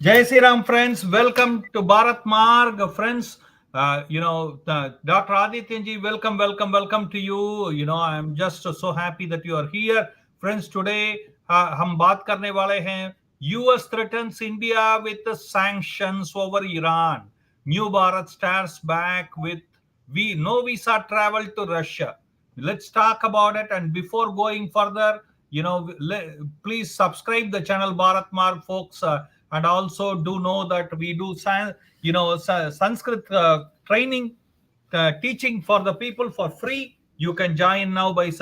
Jai Sri Ram, friends. Welcome to Bharat Marg, friends. Dr. Adityanjee, welcome to you. I'm just so happy that you are here, friends. Today, हम बात करने वाले हैं. U.S. threatens India with the sanctions over Iran. New Bharat stares back with no visa travel to Russia. Let's talk about it. And before going further, please subscribe the channel Bharat Marg, folks. And also do know that we do Sanskrit training, teaching for the people for free. You can join now by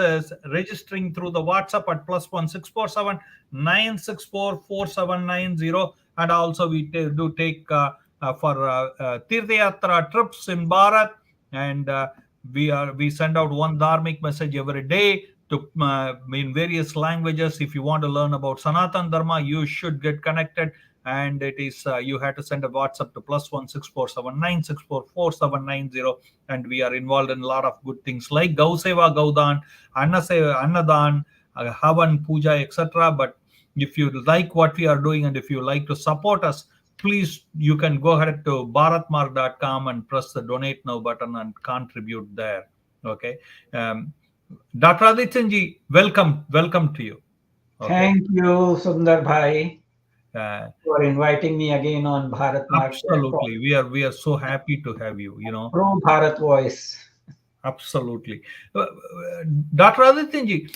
registering through the WhatsApp at +1 647 964 4790. And also we do take for Tirtha Yatra trips in Bharat. And we send out one dharmic message every day to in various languages. If you want to learn about Sanatan Dharma, you should get connected. And it is you have to send a WhatsApp to +1 647 964 4790. And we are involved in a lot of good things like Gauseva, Gaudan, Annadan, Havan, Puja, etc. But if you like what we are doing and if you like to support us, please, you can go ahead to bharatmark.com and press the donate now button and contribute there. Okay. Dr. Adityanjee, welcome to you. Okay. Thank you, Sundar Bhai, for inviting me again on Bharat Mark. Absolutely. We are so happy to have you, Pro Bharat voice. Absolutely. Dr. Adityanjee,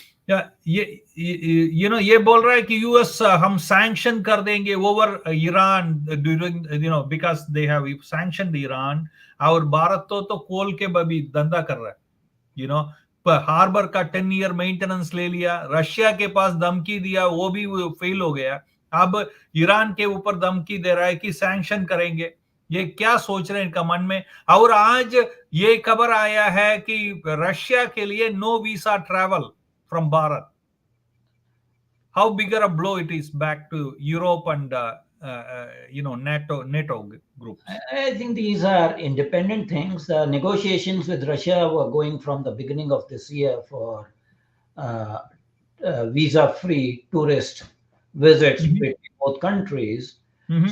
ये बोल रहा है कि US हम sanction कर देंगे over Iran during because they have sanctioned Iran. और भारत तो कोल के भी धंधा कर रहा है. हार्बर का 10-year मेंटेनेंस ले लिया. रशिया के पास धमकी दिया, वो भी फेल हो गया. अब ईरान के ऊपर धमकी दे रहा है कि सैंक्शन करेंगे. ये क्या सोच रहे हैं इनका मन में. और आज ये खबर आया है कि रशिया के लिए no visa travel from Bharat. How bigger a blow it is back to Europe and NATO groups? I think these are independent things. The negotiations with Russia were going from the beginning of this year for visa-free tourist visits between both countries.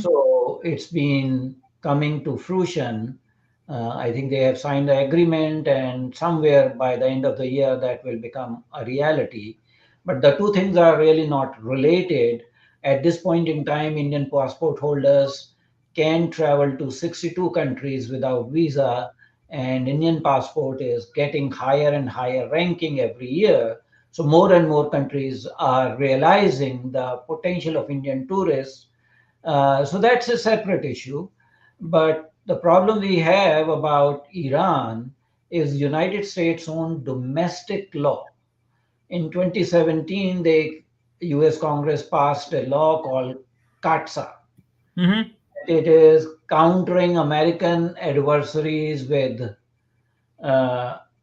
So it's been coming to fruition. I think they have signed the agreement, and somewhere by the end of the year that will become a reality. But the two things are really not related. At this point in time, Indian passport holders can travel to 62 countries without visa, and Indian passport is getting higher and higher ranking every year. So more and more countries are realizing the potential of Indian tourists. So that's a separate issue. But the problem we have about Iran is United States' own domestic law. In 2017, the US Congress passed a law called CATSA. It is countering American adversaries with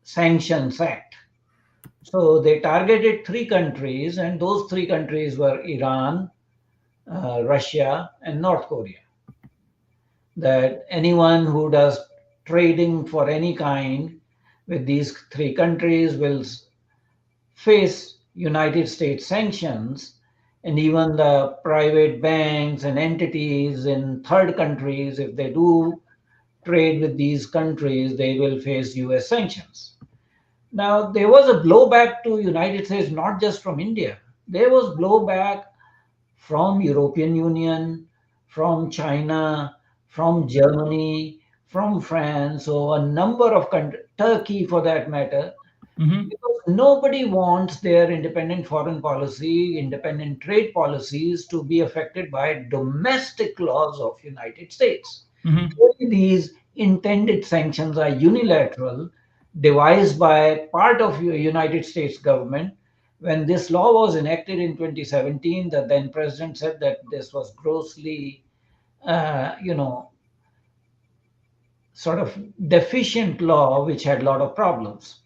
Sanctions Act. So they targeted three countries, and those three countries were Iran, Russia, and North Korea. That anyone who does trading for any kind with these three countries will face United States sanctions, and even the private banks and entities in third countries, if they do trade with these countries, they will face US sanctions. Now, there was a blowback to United States, not just from India. There was blowback from European Union, from China, from Germany, from France, so a number of countries, Turkey for that matter, because nobody wants their independent foreign policy, independent trade policies to be affected by domestic laws of United States. These intended sanctions are unilateral, devised by part of the United States government. When this law was enacted in 2017, the then president said that this was grossly, sort of deficient law, which had a lot of problems.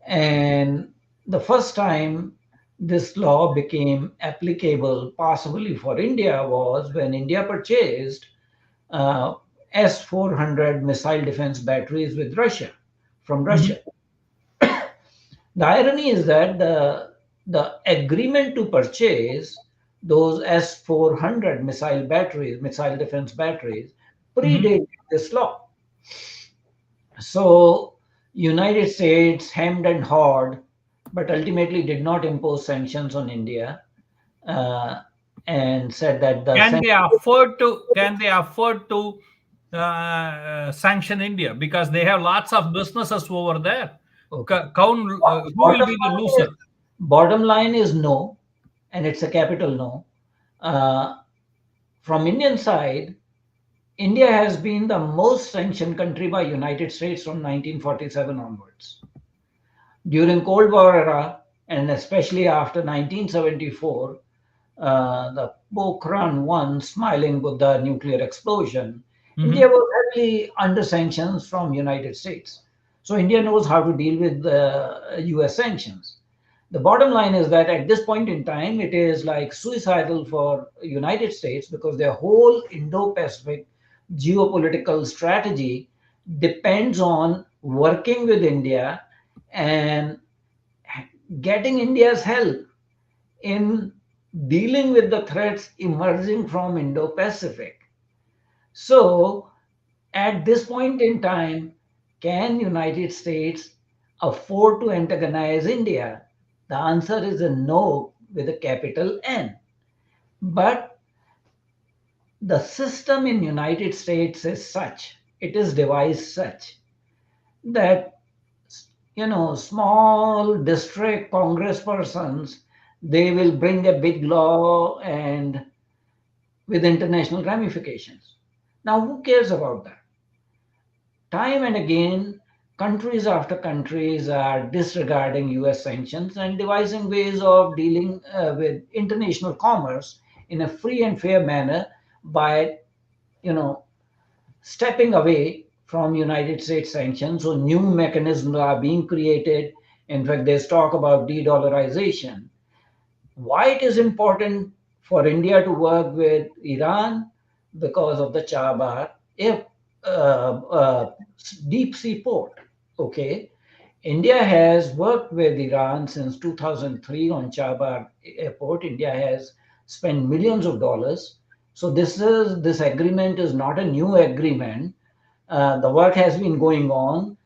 And the first time this law became applicable, possibly for India, was when India purchased S-400 missile defense batteries with Russia, from Russia. The irony is that the agreement to purchase those S-400 missile batteries, missile defense batteries, Mhm. predated this law. So United States hemmed and hawed, but ultimately did not impose sanctions on India, uh, and said that the Can sanctions. they afford to? Can they afford to sanction India because they have lots of businesses over there? Okay. Who will be the loser? Bottom line is no, and it's a capital no. Uh, from Indian side, India has been the most sanctioned country by United States from 1947 onwards. During Cold War era, and especially after 1974, the Pokhran 1 Smiling Buddha nuclear explosion, India Mhm. was heavily under sanctions from United States. So India knows how to deal with the US sanctions. The bottom line is that at this point in time, it is like suicidal for United States because their whole Indo-Pacific geopolitical strategy depends on working with India and getting India's help in dealing with the threats emerging from Indo-Pacific. So, at this point in time, can United States afford to antagonize India? The answer is a no with a capital N. But the system in United States is such, it is devised such that small district congresspersons, they will bring a big law and with international ramifications. Now, who cares about that? Time and again, countries after countries are disregarding US sanctions and devising ways of dealing with international commerce in a free and fair manner by, you know, stepping away from United States sanctions. So new mechanisms are being created. In fact, there's talk about de-dollarization. Why it is important for India to work with Iran? Because of the Chabahar if, deep sea port. Okay, India has worked with Iran since 2003 on Chabahar airport. India has spent millions of dollars. So this agreement is not a new agreement. The work has been going on.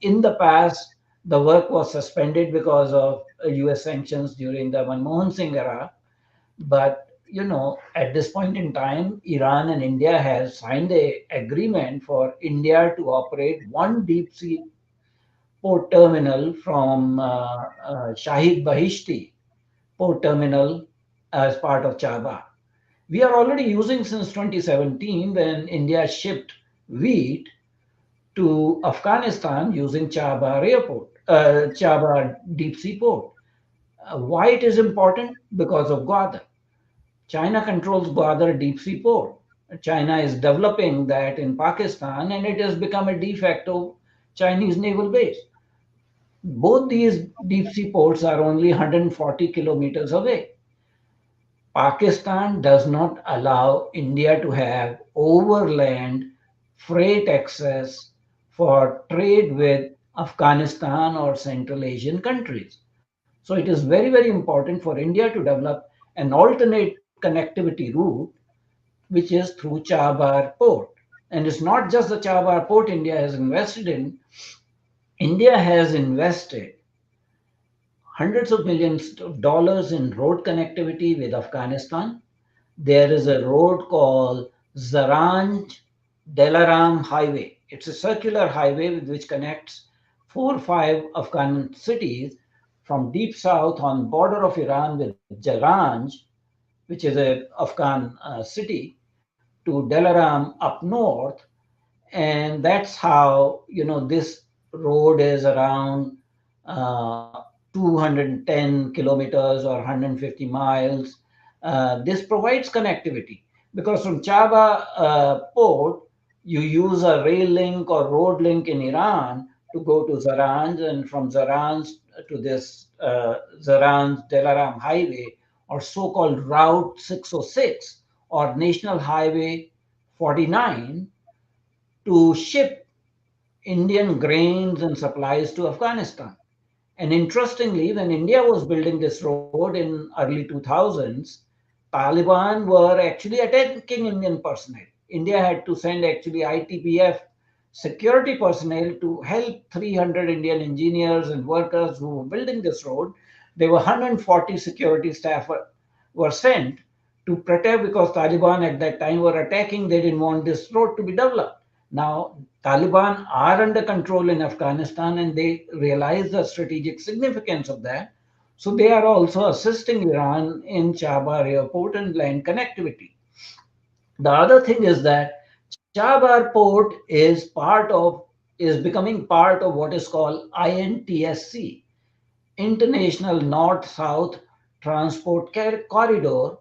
In the past, the work was suspended because of US sanctions during the Manmohan Singh era. But at this point in time, Iran and India have signed a agreement for India to operate one deep sea port terminal from Shahid Bahishti port terminal as part of Chaba. We are already using since 2017 when India shipped wheat to Afghanistan using Chaba airport, Chaba deep sea port. Why it is important? Because of Gwadar. China controls Gwadar deep sea port. China is developing that in Pakistan and it has become a de facto Chinese naval base. Both these deep sea ports are only 140 kilometers away. Pakistan does not allow India to have overland freight access for trade with Afghanistan or Central Asian countries. So it is very, very important for India to develop an alternate connectivity route, which is through Chabar port. And it's not just the Chabar port India has invested in. India has invested hundreds of millions of dollars in road connectivity with Afghanistan. There is a road called Zaranj Delaram Highway. It's a circular highway which connects 4 or 5 Afghan cities from deep south on border of Iran with Zaranj, which is a Afghan city, to Delaram up north, and that's how this road is around 210 kilometers or 150 miles. This provides connectivity because from Chaba port you use a rail link or road link in Iran to go to Zaranj, and from Zaranj to this Zaranj Delaram highway, or so-called Route 606 or National Highway 49, to ship Indian grains and supplies to Afghanistan. And interestingly, when India was building this road in early 2000s, Taliban were actually attacking Indian personnel. India had to send actually ITBF security personnel to help 300 Indian engineers and workers who were building this road. There were 140 security staff were sent to protect because Taliban at that time were attacking. They didn't want this road to be developed. Now, Taliban are under control in Afghanistan and they realize the strategic significance of that. So they are also assisting Iran in Chabar airport and land connectivity. The other thing is that Chabar port is becoming part of what is called INTSC, International North-South Transport Corridor.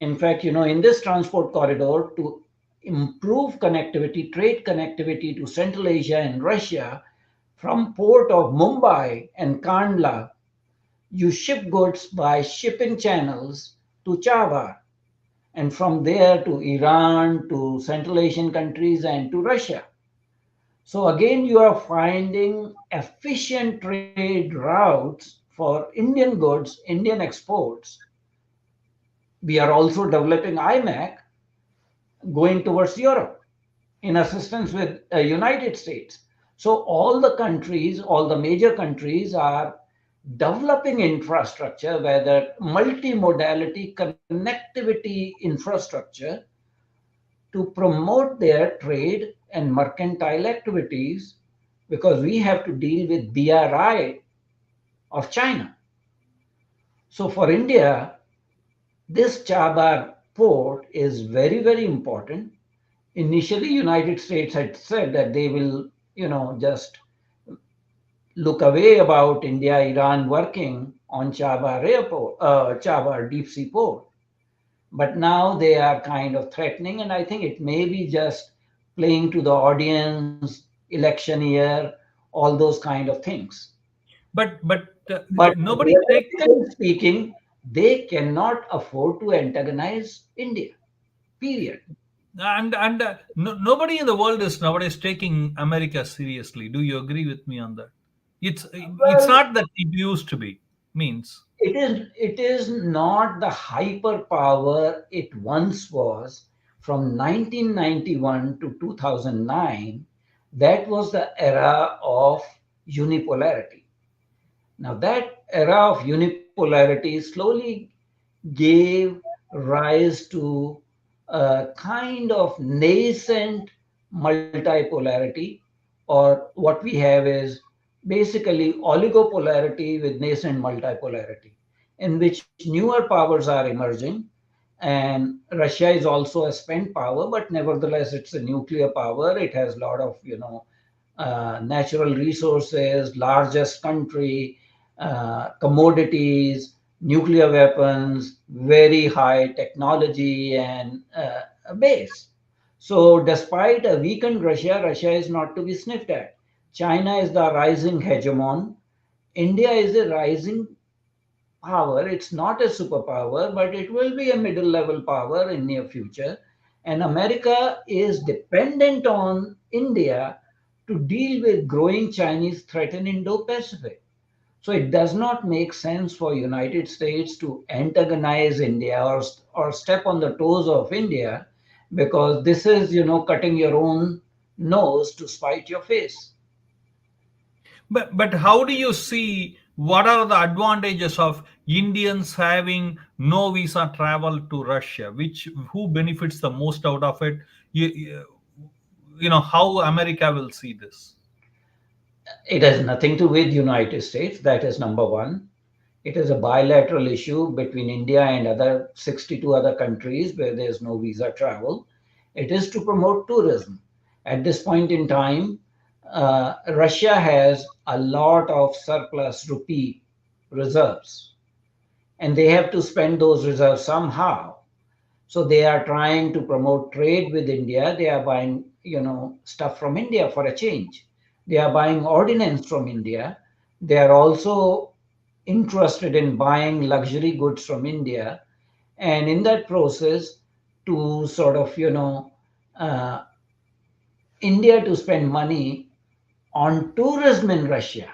In fact, in this transport corridor, to improve connectivity, trade connectivity to Central Asia and Russia, from port of Mumbai and Kandla, you ship goods by shipping channels to Chabar, and from there to Iran, to Central Asian countries, and to Russia. So again, you are finding efficient trade routes for Indian goods, Indian exports. We are also developing IMAC going towards Europe in assistance with United States. So all the major countries are developing infrastructure, whether multimodality connectivity infrastructure to promote their trade and mercantile activities because we have to deal with BRI of China. So for India, this Chabar port is very, very important. Initially, United States had said that they will, just look away about India, Iran working on Chabar airport, Chabar deep sea port. But now they are kind of threatening, and I think it may be just playing to the audience, election year, all those kind of things. But But nobody take realistically speaking, they cannot afford to antagonize India. Period. and nobody in the world is nowadays taking America seriously. Do you agree with me on that? It's Well, not that it used to be. Means it is not the hyperpower it once was from 1991 to 2009. That was the era of unipolarity. Now, that era of unipolarity slowly gave rise to a kind of nascent multipolarity, or what we have is basically oligopolarity with nascent multipolarity, in which newer powers are emerging. And Russia is also a spent power, but nevertheless, it's a nuclear power. It has a lot of, natural resources, largest country, commodities, nuclear weapons, very high technology and base. So, despite a weakened Russia, Russia is not to be sniffed at. China is the rising hegemon. India is a rising power. It's not a superpower, but it will be a middle level power in near future. And America is dependent on India to deal with growing Chinese threat in Indo-Pacific. So it does not make sense for United States to antagonize India or step on the toes of India, because this is, cutting your own nose to spite your face. but how do you see what are the advantages of Indians having no visa travel to Russia? Which who benefits the most out of it? You, how America will see this. It has nothing to do with United States. That is number one. It is a bilateral issue between India and other 62 other countries where there is no visa travel. It is to promote tourism. At this point in time, Russia has a lot of surplus rupee reserves, and they have to spend those reserves somehow. So they are trying to promote trade with India. They are buying, stuff from India for a change. They are buying ordnance from India. They are also interested in buying luxury goods from India. And in that process, to sort of, uh, India to spend money on tourism in Russia.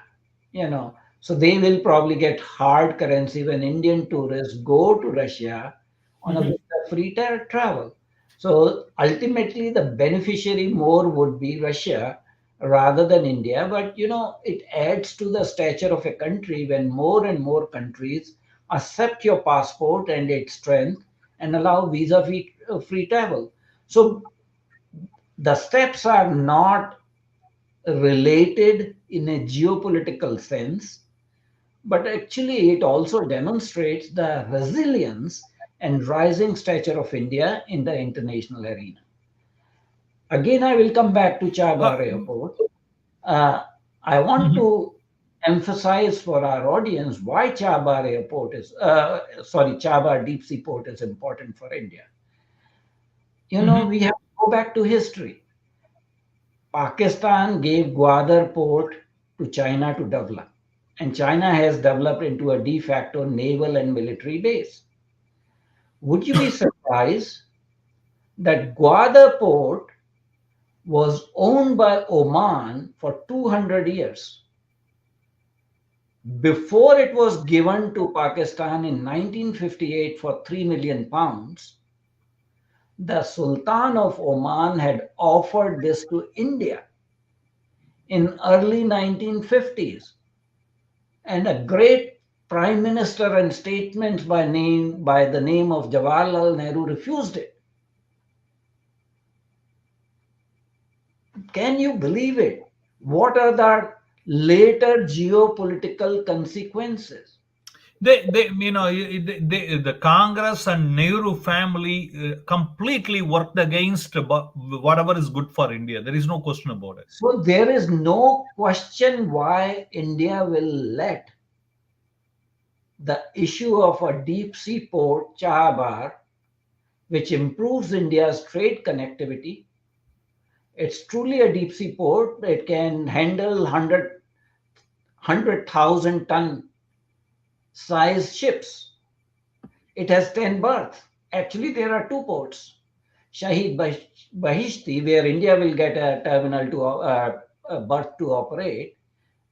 So they will probably get hard currency when Indian tourists go to Russia on a Mhm. visa-free travel. So ultimately, the beneficiary more would be Russia rather than India. But it adds to the stature of a country when more and more countries accept your passport and its strength and allow visa free travel. So the steps are not related in a geopolitical sense, but actually it also demonstrates the resilience and rising stature of India in the international arena. Again, I will come back to Uh, Chabar Airport. Uh, I want mhm. to emphasize for our audience why Chabar Deep Sea Port is important for India. Mhm. We have to go back to history. Pakistan gave Gwadar port to China to develop, and China has developed into a de facto naval and military base. Would you be surprised that Gwadar port was owned by Oman for 200 years? Before it was given to Pakistan in 1958 for 3 million pounds, the Sultan of Oman had offered this to India in early 1950s, and a great prime minister and statesman by the name of Jawaharlal Nehru refused it. Can you believe it? What are the later geopolitical consequences? The Congress and Nehru family completely worked against whatever is good for India. There is no question about it. So there is no question why India will let the issue of a deep sea port, Chahabar, which improves India's trade connectivity. It's truly a deep sea port. It can handle 100,000 ton size ships. It has 10 berths. Actually, there are two ports. Shahid Bahishti, where India will get a terminal a berth to operate,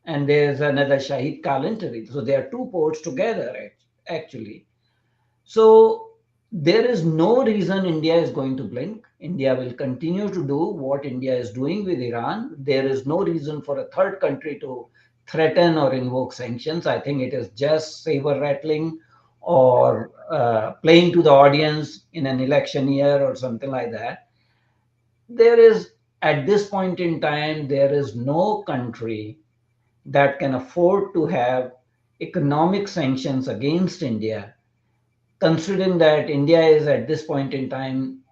and there's another Shahid Kalantari. So there are two ports together, actually. So there is no reason India is going to blink. India will continue to do what India is doing with Iran. There is no reason for a third country to threaten or invoke sanctions. I think it is just saber rattling or playing to the audience in an election year or something like that. There is, at this point in time, there is no country that can afford to have economic sanctions against India, considering that India is at this point in time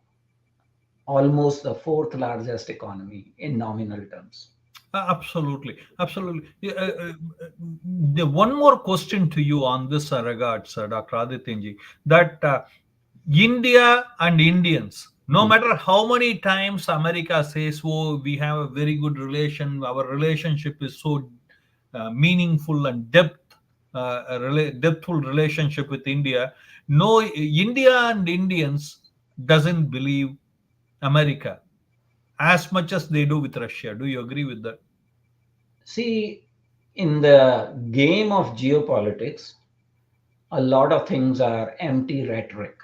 almost the fourth largest economy in nominal terms. Absolutely, absolutely. Yeah, the one more question to you on this regards, Dr. Adityanji, that India and Indians, no Mhm. matter how many times America says, "Oh, we have a very good relation. Our relationship is so meaningful and depthful relationship with India." No, India and Indians doesn't believe America as much as they do with Russia. Do you agree with that? See, in the game of geopolitics, a lot of things are empty rhetoric,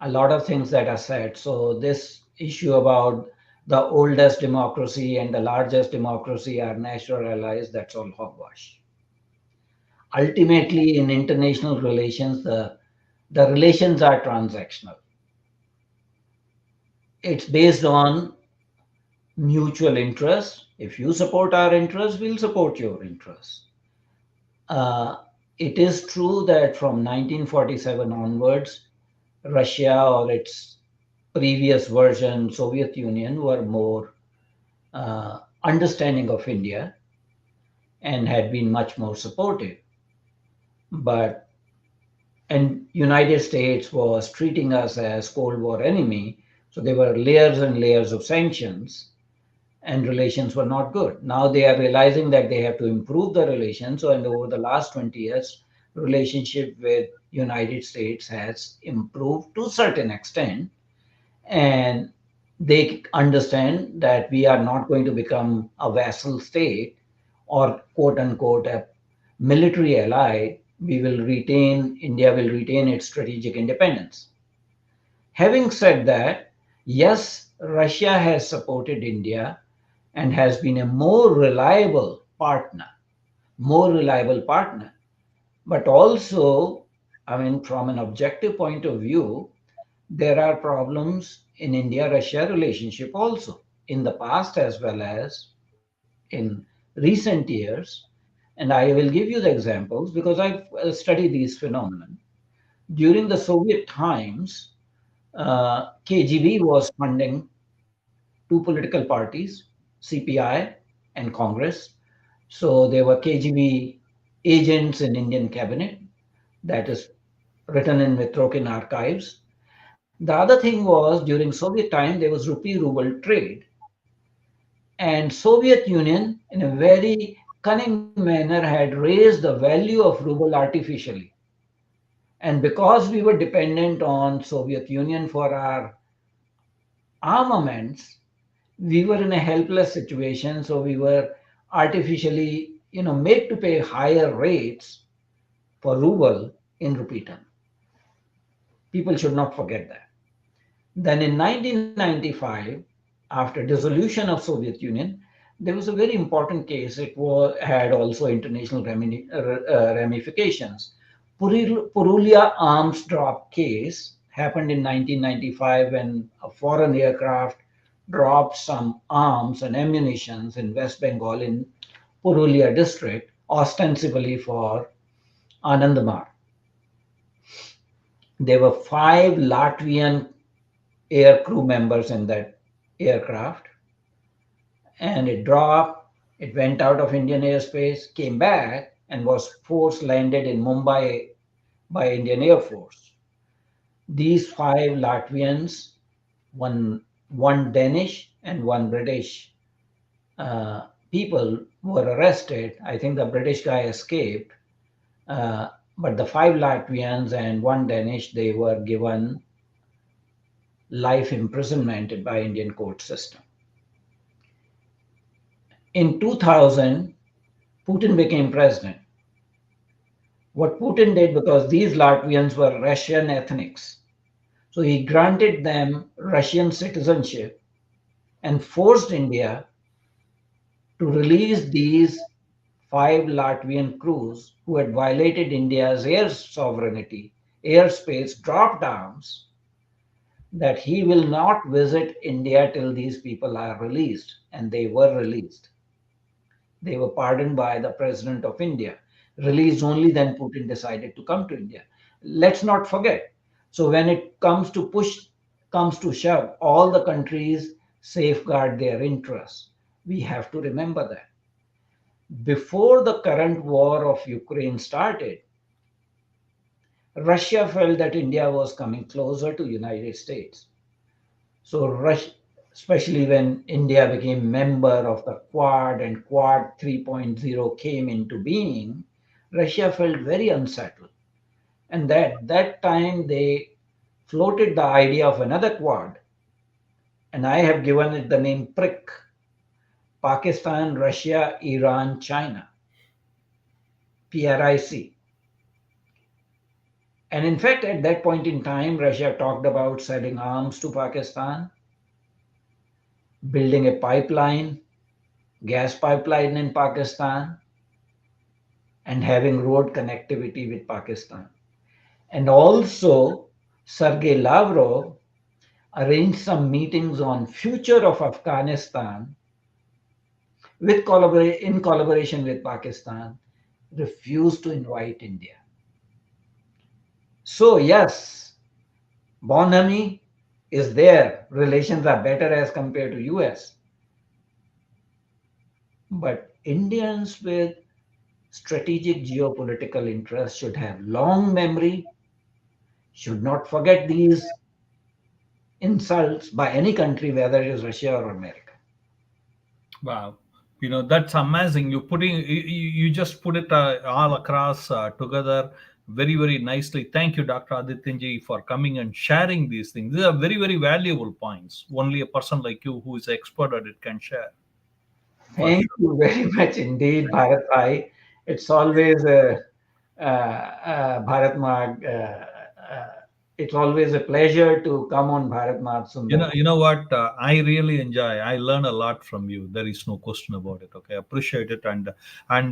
a lot of things that are said. So, this issue about the oldest democracy and the largest democracy are natural allies, that's all hogwash. Ultimately, in international relations, the relations are transactional. It's based on mutual interest. If you support our interests, we'll support your interests. Uh, it is true that from 1947 onwards, Russia or its previous version, Soviet Union, were more understanding of India and had been much more supportive. But and United States was treating us as Cold War enemy, so there were layers and layers of sanctions and relations were not good. Now they are realizing that they have to improve the relations. So, and over the last 20 years, relationship with United States has improved to a certain extent, and they understand that we are not going to become a vassal state or quote unquote a military ally, India will retain its strategic independence. Having said that, yes, Russia has supported India and has been a more reliable partner. But also, I mean, from an objective point of view, there are problems in India-Russia relationship also in the past as well as in recent years. And I will give you the examples because I've studied these phenomena. During the Soviet times, KGB was funding two political parties, CPI and Congress. So there were KGB agents in Indian cabinet, that is written in Mitrokin archives. The other thing was during Soviet time there was rupee ruble trade, and Soviet Union in a very cunning manner had raised the value of ruble artificially. And because we were dependent on Soviet Union for our armaments, we were in a helpless situation. So we were artificially, made to pay higher rates for ruble in rupee term. People should not forget that. Then in 1995, after dissolution of Soviet Union, there was a very important case. Had also international ramifications. Purulia arms drop case happened in 1995 when a foreign aircraft dropped some arms and ammunitions in West Bengal in Purulia district, ostensibly for Anandamar. There were 5 Latvian air crew members in that aircraft, and it dropped. It went out of Indian airspace, came back, and was force landed in Mumbai by Indian Air Force. These 5 Latvians, one Danish and one British people were arrested. I think the British guy escaped, but the 5 Latvians and one Danish, they were given life imprisonment by Indian court system. In 2000, Putin became president. What Putin did, because these Latvians were Russian ethnics, so he granted them Russian citizenship and forced India to release these 5 Latvian crews who had violated India's air sovereignty, airspace, dropped arms, that he will not visit India till these people are released. And they were released. They were pardoned by the President of India, released only then Putin decided to come to India. Let's not forget. So when it comes to shove, all the countries safeguard their interests. We have to remember that. Before the current war of Ukraine started, Russia felt that India was coming closer to United States. So Russia, especially when India became member of the Quad and Quad 3.0 came into being, Russia felt very unsettled. And that time they floated the idea of another Quad. And I have given it the name PRIC, Pakistan, Russia, Iran, China, PRIC. And in fact, at that point in time, Russia talked about selling arms to Pakistan, building a pipeline, gas pipeline in Pakistan, and having road connectivity with Pakistan. And also, Sergei Lavrov arranged some meetings on future of Afghanistan in collaboration with Pakistan, refused to invite India. So yes, bonhomie is there. Relations are better as compared to US. But Indians with strategic geopolitical interests should have long memory, should not forget these insults by any country, whether it is Russia or America. Wow, that's amazing. You just put it all across together very very nicely. Thank you, Dr. Adityanjee, for coming and sharing these things. These are very very valuable points. Only a person like you who is expert at it can share. for Thank sure. you very much indeed, Bharat Bhai. It's always a Bharat Marg. It's always a pleasure to come on Bharat Marg, Sundar. You know what? I really enjoy. I learn a lot from you. There is no question about it. Okay, appreciate it. And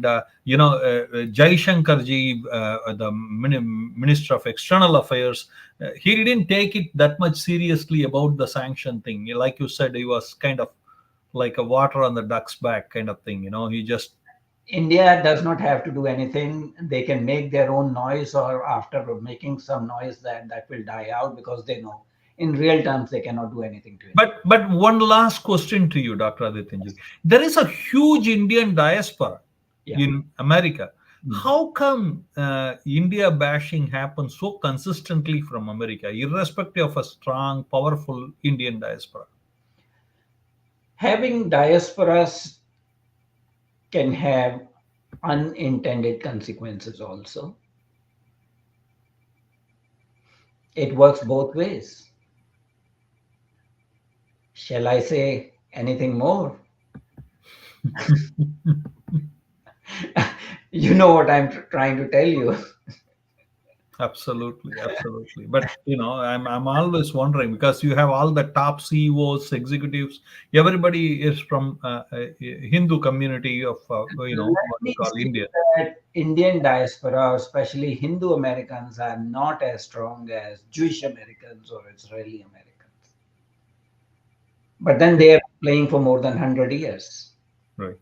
Jai Shankar ji, the Minister of External Affairs, he didn't take it that much seriously about the sanction thing. Like you said, he was kind of like a water on the duck's back kind of thing. He just India does not have to do anything. They can make their own noise, or after making some noise, that will die out because they know in real terms they cannot do anything to India. But one last question to you, Dr. Adityanji. There is a huge Indian diaspora Yeah. in America. Hmm. How come India bashing happens so consistently from America, irrespective of a strong, powerful Indian diaspora? Having diasporas can have unintended consequences also. It works both ways. Shall I say anything more? You know what I'm trying to tell you. Absolutely, absolutely. But I'm always wondering because you have all the top CEOs, executives. Everybody is from Hindu community of Let what we me call say India. that Indian diaspora, especially Hindu Americans, are not as strong as Jewish Americans or Israeli Americans. But then they are playing for more than 100 years. Right.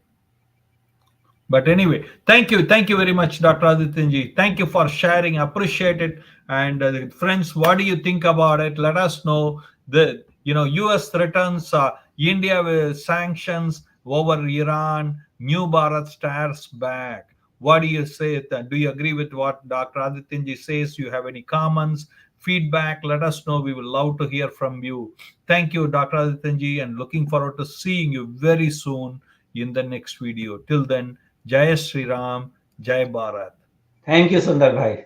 But anyway, thank you very much, Dr. Adityanji. Thank you for sharing. Appreciate it. And friends, what do you think about it? Let us know. The U.S. threatens India with sanctions over Iran. New Bharat stares back. What do you say? Do you agree with what Dr. Adityanji says? You have any comments, feedback? Let us know. We will love to hear from you. Thank you, Dr. Adityanji, and looking forward to seeing you very soon in the next video. Till then. Jai Sri Ram, Jai Bharat. Thank you, Sundar Bhai.